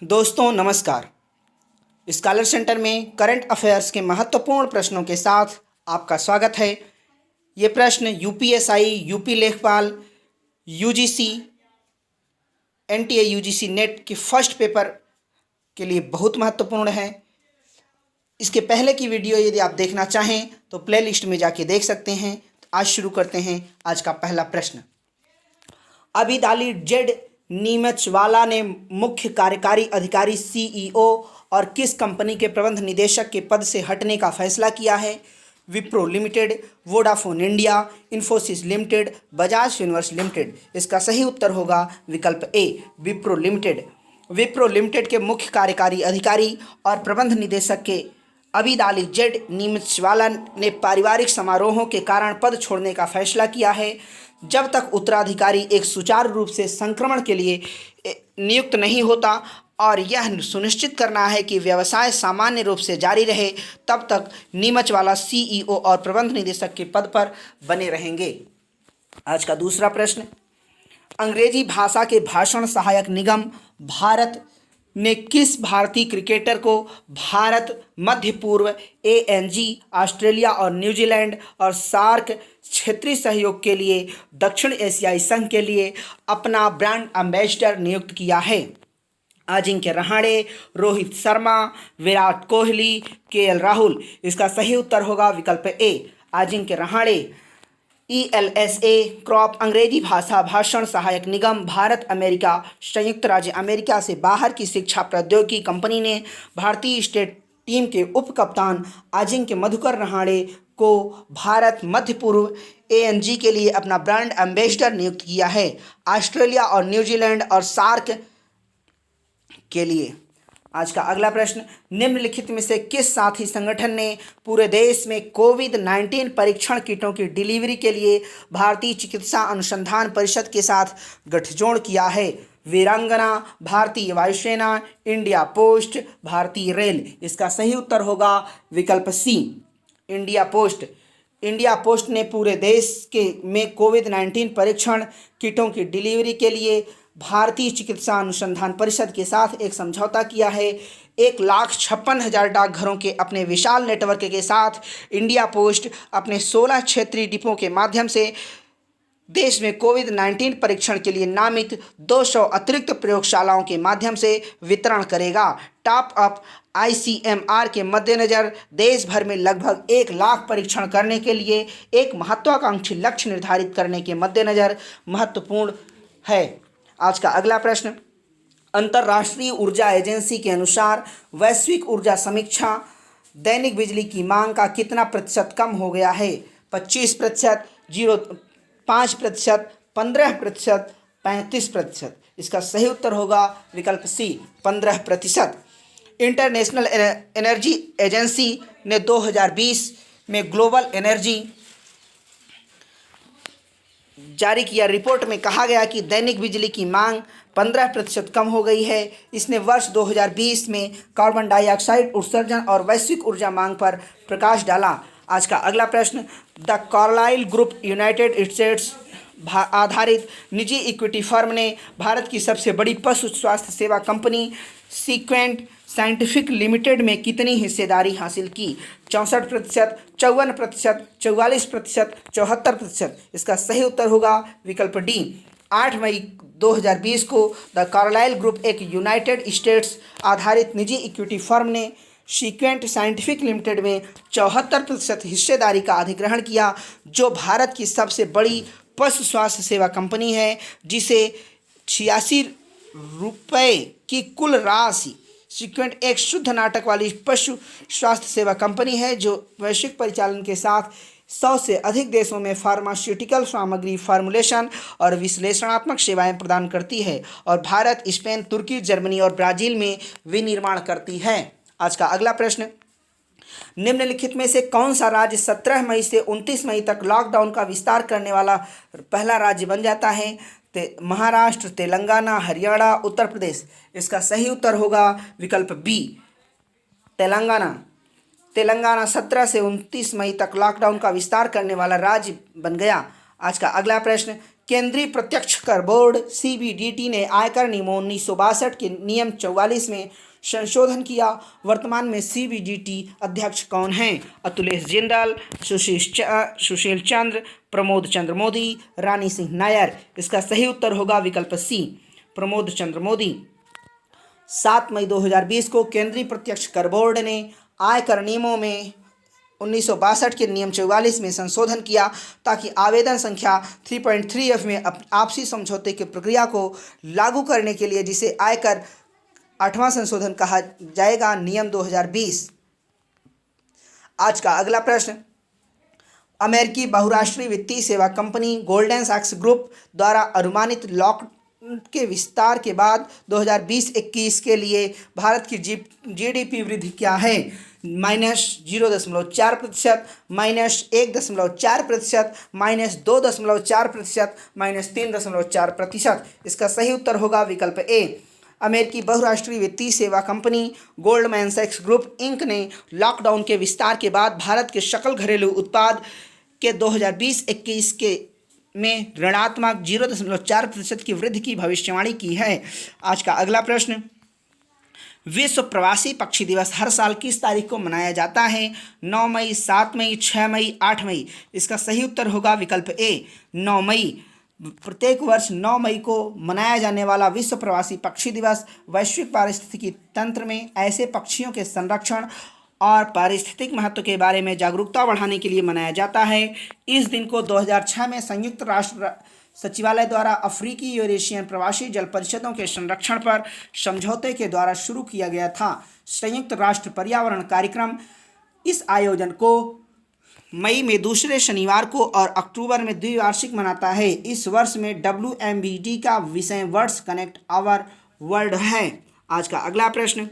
दोस्तों नमस्कार। Scholar centre में करंट अफेयर्स के महत्वपूर्ण प्रश्नों के साथ आपका स्वागत है। ये प्रश्न यूपीएसआई, यूपी लेखपाल, यूजीसी, एनटीए यूजीसी नेट के फर्स्ट पेपर के लिए बहुत महत्वपूर्ण है। इसके पहले की वीडियो यदि आप देखना चाहें तो प्लेलिस्ट में जाके देख सकते हैं। तो आज शुरू करते हैं आज का पहला प्रश्न। अबीदाली जेड नीमचवाला ने मुख्य कार्यकारी अधिकारी सीईओ और किस कंपनी के प्रबंध निदेशक के पद से हटने का फैसला किया है? Wipro limited, Vodafone India, Infosys limited, Bajaj Finserv limited. इसका सही उत्तर होगा विकल्प A, Wipro limited. Wipro limited के मुख्य कार्यकारी अधिकारी और प्रबंध निदेशक के अबीदाली जेड नीमचवाला ने पारिवारिक समारोहों के कारण पद छोड़ने का फैसला किया है। जब तक उत्तराधिकारी एक सुचारू रूप से संक्रमण के लिए नियुक्त नहीं होता और यह सुनिश्चित करना है कि व्यवसाय सामान्य रूप से जारी रहे, तब तक नीमचवाला सीईओ और प्रबंध निदेशक के पद पर बने रहेंगे। आज का दूसरा प्रश्न। अंग्रेजी भाषा के भाषण सहायक निगम भारत ने किस भारतीय क्रिकेटर को भारत, मध्य पूर्व, एएनजी, ऑस्ट्रेलिया और न्यूजीलैंड और सार्क क्षेत्रीय सहयोग के लिए दक्षिण एशियाई संघ के लिए अपना ब्रांड एम्बेसडर नियुक्त किया है? अजिंक्य रहाणे, रोहित शर्मा, विराट कोहली, केएल राहुल। इसका सही उत्तर होगा विकल्प ए, अजिंक्य रहाणे। ELSA क्रॉप अंग्रेजी भाषा भाषण सहायक निगम भारत, अमेरिका, संयुक्त राज्य अमेरिका से बाहर की शिक्षा प्रौद्योगिकी कंपनी ने भारतीय स्टेट टीम के उप कप्तान अजिंक्य मधुकर रहाणे को भारत, मध्य पूर्व, एएनजी के लिए अपना ब्रांड एम्बेसडर नियुक्त किया है। ऑस्ट्रेलिया और न्यूजीलैंड और सार्क के लिए। आज का अगला प्रश्न। निम्नलिखित में से किस साथी संगठन ने पूरे देश में कोविड-19 परीक्षण किटों की डिलीवरी के लिए भारतीय चिकित्सा अनुसंधान परिषद के साथ गठजोड़ किया है? वीरांगना, भारतीय वायुसेना, इंडिया पोस्ट, भारतीय रेल। इसका सही उत्तर होगा विकल्प सी, इंडिया पोस्ट। इंडिया पोस्ट ने पूरे देश में कोविड-19 परीक्षण किटों की डिलीवरी के लिए भारतीय चिकित्सा अनुसंधान परिषद के साथ एक समझौता किया है। 1,56,000 डाकघरों के अपने विशाल नेटवर्क के साथ इंडिया पोस्ट अपने 16 क्षेत्रीय डिपो के माध्यम से देश में कोविड-19 परीक्षण के लिए नामित 200 अतिरिक्त प्रयोगशालाओं के माध्यम से वितरण करेगा। टॉप अप ICMR के मद्देनज़र देश भर में लगभग 1 लाख परीक्षण करने के लिए एक महत्वाकांक्षी लक्ष्य निर्धारित करने के मद्देनज़र महत्वपूर्ण है। आज का अगला प्रश्न। अंतर्राष्ट्रीय ऊर्जा एजेंसी के अनुसार वैश्विक ऊर्जा समीक्षा दैनिक बिजली की मांग का कितना प्रतिशत कम हो गया है? 25%, 5%, 15%, 35%। इसका सही उत्तर होगा विकल्प सी, 15%। इंटरनेशनल एनर्जी एजेंसी ने 2020 में ग्लोबल एनर्जी जारी किया रिपोर्ट में कहा गया कि दैनिक बिजली की मांग 15% कम हो गई है। इसने वर्ष 2020 में कार्बन डाइऑक्साइड उत्सर्जन और वैश्विक ऊर्जा मांग पर प्रकाश डाला। आज का अगला प्रश्न। The Carlisle group United states आधारित निजी इक्विटी फर्म ने भारत की सबसे बड़ी पशु स्वास्थ्य सेवा कंपनी सीक्वेंट साइंटिफिक लिमिटेड में कितनी हिस्सेदारी हासिल की? 64%, 54%, 44%, 74%। इसका सही उत्तर होगा विकल्प डी। 8 मई 2020 को द कार्लाइल ग्रुप एक यूनाइटेड स्टेट्स आधारित निजी इक्विटी फर्म ने सीक्वेंट साइंटिफिक लिमिटेड में 74% हिस्सेदारी का अधिग्रहण किया, जो भारत की सबसे बड़ी पशु स्वास्थ्य सेवा कंपनी है, जिसे 86 रुपये की कुल राशि। सीक्वेंट एक शुद्ध नाटक वाली पशु स्वास्थ्य सेवा कंपनी है जो वैश्विक परिचालन के साथ 100 से अधिक देशों में फार्मास्यूटिकल सामग्री फॉर्मुलेशन और विश्लेषणात्मक सेवाएं प्रदान करती है और भारत, स्पेन, तुर्की, जर्मनी और ब्राज़ील में विनिर्माण करती है। आज का अगला प्रश्न। निम्नलिखित में से कौन सा राज्य 17 मई से 29 मई तक लॉकडाउन का विस्तार करने वाला पहला राज्य बन जाता है? महाराष्ट्र, तेलंगाना, हरियाणा, उत्तर प्रदेश। इसका सही उत्तर होगा विकल्प बी, तेलंगाना। तेलंगाना 17 से 29 मई तक लॉकडाउन का विस्तार करने वाला राज्य बन गया। आज का अगला प्रश्न। केंद्रीय प्रत्यक्ष कर बोर्ड सीबीडीटी ने आयकर नियमों 1962 के नियम 44 में संशोधन किया। वर्तमान में सीबीडीटी अध्यक्ष कौन हैं? अतुलेश जिंदाल, सुशील चंद्र, प्रमोद चंद्र मोदी, रानी सिंह नायर। इसका सही उत्तर होगा विकल्प सी, प्रमोद चंद्र मोदी। 7 मई 2020 को केंद्रीय प्रत्यक्ष कर बोर्ड ने आयकर नियमों में 1962 के नियम 44 में संशोधन किया ताकि आवेदन संख्या 3.3F में आपसी समझौते की प्रक्रिया को लागू करने के लिए, जिसे आयकर 8वां संशोधन कहा जाएगा, नियम 2020। आज का अगला प्रश्न, अमेरिकी बहुराष्ट्रीय वित्तीय सेवा कंपनी गोल्डमैन सैक्स ग्रुप द्वारा अनुमानित लॉक के विस्तार के बाद 2020-21 के लिए भारत की जीडीपी वृद्धि क्या है? -0.4%, -1.4%, -2.4%, -3.4%। इसका सही उत्तर होगा विकल्प ए। अमेरिकी बहुराष्ट्रीय वित्तीय सेवा कंपनी गोल्डमैन सैक्स ग्रुप इंक ने लॉकडाउन के विस्तार के बाद भारत के सकल घरेलू उत्पाद के 2020-21 के में ऋणात्मक 0.4% की वृद्धि की भविष्यवाणी की है। आज का अगला प्रश्न, विश्व प्रवासी पक्षी दिवस हर साल किस तारीख को मनाया जाता है? 9 मई, 7 मई, 6 मई, 8 मई। इसका सही उत्तर होगा विकल्प ए, 9 मई। प्रत्येक वर्ष 9 मई को मनाया जाने वाला विश्व प्रवासी पक्षी दिवस वैश्विक पारिस्थितिकी तंत्र में ऐसे पक्षियों के संरक्षण और पारिस्थितिक महत्व के बारे में जागरूकता बढ़ाने के लिए मनाया जाता है। इस दिन को 2006 में संयुक्त राष्ट्र सचिवालय द्वारा अफ्रीकी यूरेशियन प्रवासी जल परिषदों के संरक्षण पर समझौते के द्वारा शुरू किया गया था। संयुक्त राष्ट्र पर्यावरण कार्यक्रम इस आयोजन को मई में दूसरे शनिवार को और अक्टूबर में द्विवार्षिक मनाता है। इस वर्ष में WMBD का विषय वर्ड्स कनेक्ट आवर वर्ल्ड है। आज का अगला प्रश्न,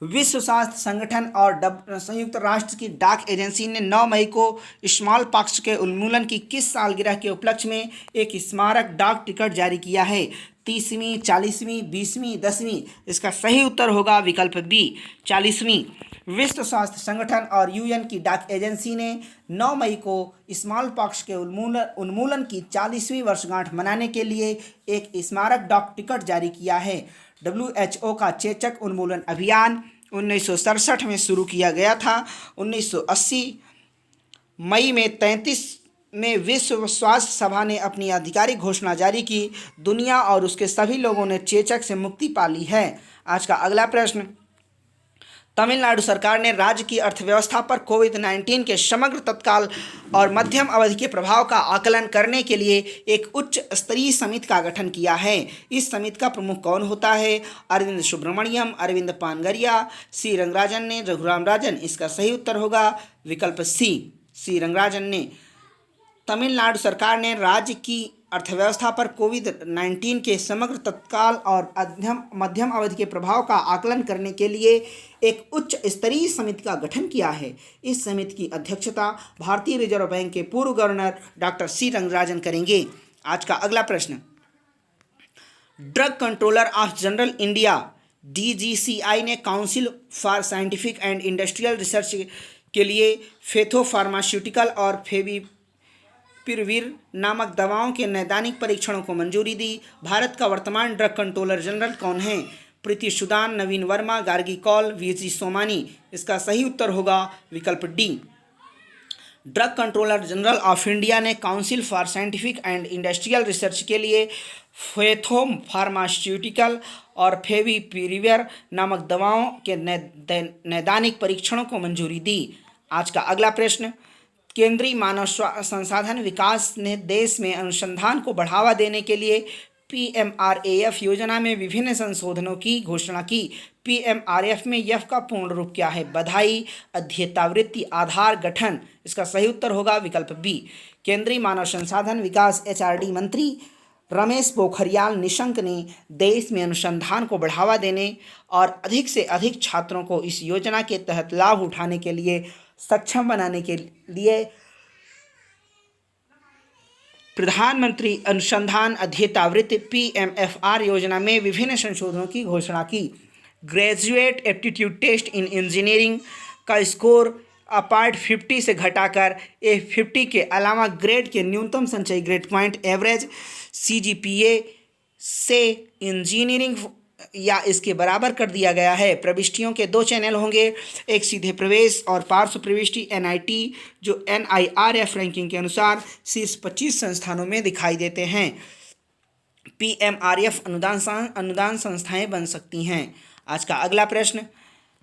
विश्व स्वास्थ्य संगठन और संयुक्त राष्ट्र की डाक एजेंसी ने 9 मई को स्मॉल पॉक्स के उन्मूलन की किस सालगिरह के उपलक्ष्य में एक स्मारक डाक टिकट जारी किया है? 30वीं, 40वीं, 20वीं, 10वीं। इसका सही उत्तर होगा विकल्प बी, 40वीं। विश्व स्वास्थ्य संगठन और UN की डाक एजेंसी ने 9 मई को स्मॉल पॉक्स के उन्मूलन की 40वीं वर्षगांठ मनाने के लिए एक स्मारक डाक टिकट जारी किया है। WHO का चेचक उन्मूलन अभियान 1967 में शुरू किया गया था। 1980 मई में 33 में विश्व स्वास्थ्य सभा ने अपनी आधिकारिक घोषणा जारी की। दुनिया और उसके सभी लोगों ने चेचक से मुक्ति पा ली है। आज का अगला प्रश्न, तमिलनाडु सरकार ने राज्य की अर्थव्यवस्था पर कोविड-19 के समग्र तत्काल और मध्यम अवधि के प्रभाव का आकलन करने के लिए एक उच्च स्तरीय समिति का गठन किया है। इस समिति का प्रमुख कौन होता है? अरविंद सुब्रमण्यम, अरविंद पानगरिया, सी रंगराजन ने, रघुराम राजन। इसका सही उत्तर होगा विकल्प सी रंगराजन ने। तमिलनाडु सरकार ने राज्य की अर्थव्यवस्था पर कोविड-19 के समग्र तत्काल और मध्यम अवधि के प्रभाव का आकलन करने के लिए एक उच्च स्तरीय समिति का गठन किया है। इस समिति की अध्यक्षता भारतीय रिजर्व बैंक के पूर्व गवर्नर डॉक्टर सी रंगराजन करेंगे। आज का अगला प्रश्न, drug controller of general India DGCI ने council for scientific and industrial research के लिए फेथोफार्मास्यूटिकल और फेविपिरविर नामक दवाओं के नैदानिक परीक्षणों को मंजूरी दी। भारत का वर्तमान ड्रग कंट्रोलर जनरल कौन है? प्रीति सुदान, नवीन वर्मा, गार्गी कौल, VG सोमानी। इसका सही उत्तर होगा विकल्प D. Drug controller general of India ने council for scientific and industrial research के लिए फेथोफार्मास्यूटिकल और फेविपिरविर नामक दवाओं के नैदानिक परीक्षणों को मंजूरी दी। आज का अगला प्रश्न, केंद्रीय मानव संसाधन विकास ने देश में अनुसंधान को बढ़ावा देने के लिए PMRAF योजना में विभिन्न संशोधनों की घोषणा की। PMRAF में यफ का पूर्ण रूप क्या है? बधाई, अध्येतावृत्ति, आधार, गठन। इसका सही उत्तर होगा विकल्प बी। केंद्रीय मानव संसाधन विकास HRD मंत्री रमेश पोखरियाल निशंक ने देश में अनुसंधान को बढ़ावा देने और अधिक से अधिक छात्रों को इस योजना के तहत लाभ उठाने के लिए सक्षम बनाने के लिए प्रधानमंत्री अनुसंधान अध्येतावृत्ति PMFR योजना में विभिन्न संशोधनों की घोषणा की। Graduate aptitude test in engineering का स्कोर अपार्ट 50 से घटाकर A50 के अलावा ग्रेड के न्यूनतम संचयी ग्रेड पॉइंट एवरेज CGPA से इंजीनियरिंग या इसके बराबर कर दिया गया है। प्रविष्टियों के 2 चैनल होंगे, एक सीधे प्रवेश और पार्श्व प्रविष्टि NIT, जो NIRF रैंकिंग के अनुसार शीर्ष 25 संस्थानों में दिखाई देते हैं। PMRF अनुदान संस्थाएं बन सकती हैं। आज का अगला प्रश्न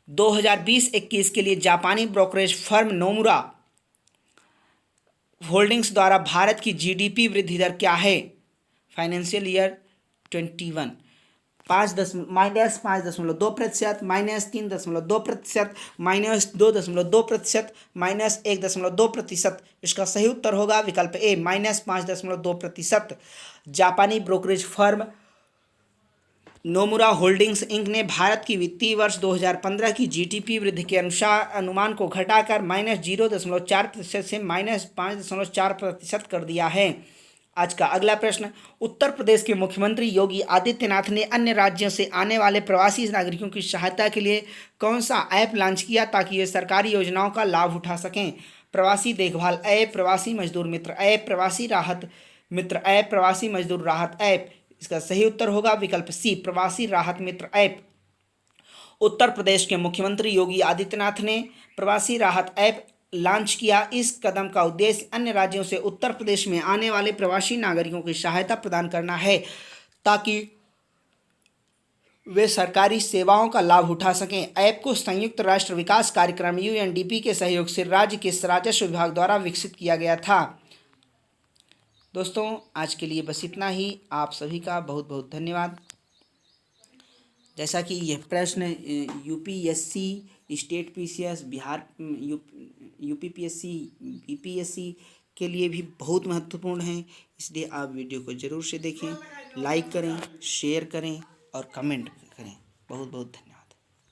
2020-21 के लिए जापानी ब्रोकरेज फर्म नोमुरा होल्डिंग्स द्वारा भारत की GDP वृद्धि दर क्या है? Financial year 21 -5.2%, -3.2%, -2.2%, -1.2%। इसका सही उत्तर होगा विकल्प ए -5.2%। जापानी brokerage firm Nomura Holdings Inc ने भारत की वित्तीय वर्ष 2015 की GDP वृद्धि के अनुमान को घटाकर -0.4% से -5.4% कर दिया है। आज का अगला प्रश्न उत्तर प्रदेश के मुख्यमंत्री योगी आदित्यनाथ ने अन्य राज्यों से आने वाले प्रवासी नागरिकों की सहायता के लिए कौन सा ऐप लॉन्च किया ताकि वे सरकारी योजनाओं का लाभ उठा सकें? प्रवासी देखभाल ऐप, प्रवासी मजदूर मित्र ऐप, प्रवासी राहत मित्र ऐप, प्रवासी मजदूर राहत ऐप। इसका सही उत्तर होगा विकल्प सी प्रवासी राहत मित्र ऐप। उत्तर प्रदेश के मुख्यमंत्री योगी आदित्यनाथ ने प्रवासी राहत ऐप लॉन्च किया। इस कदम का उद्देश्य अन्य राज्यों से उत्तर प्रदेश में आने वाले प्रवासी नागरिकों की सहायता प्रदान करना है ताकि वे सरकारी सेवाओं का लाभ उठा सकें। ऐप को संयुक्त राष्ट्र विकास कार्यक्रम UNDP के सहयोग से राज्य के राजस्व विभाग द्वारा विकसित किया गया था। दोस्तों आज के लिए बस इतना ही। आप सभी का बहुत बहुत धन्यवाद। जैसा कि यह प्रश्न UPSC, state PCS, Bihar UPPSC, BPSC के लिए भी बहुत महत्वपूर्ण है, इसलिए आप वीडियो को ज़रूर से देखें, लाइक करें, शेयर करें और कमेंट करें। बहुत बहुत धन्यवाद।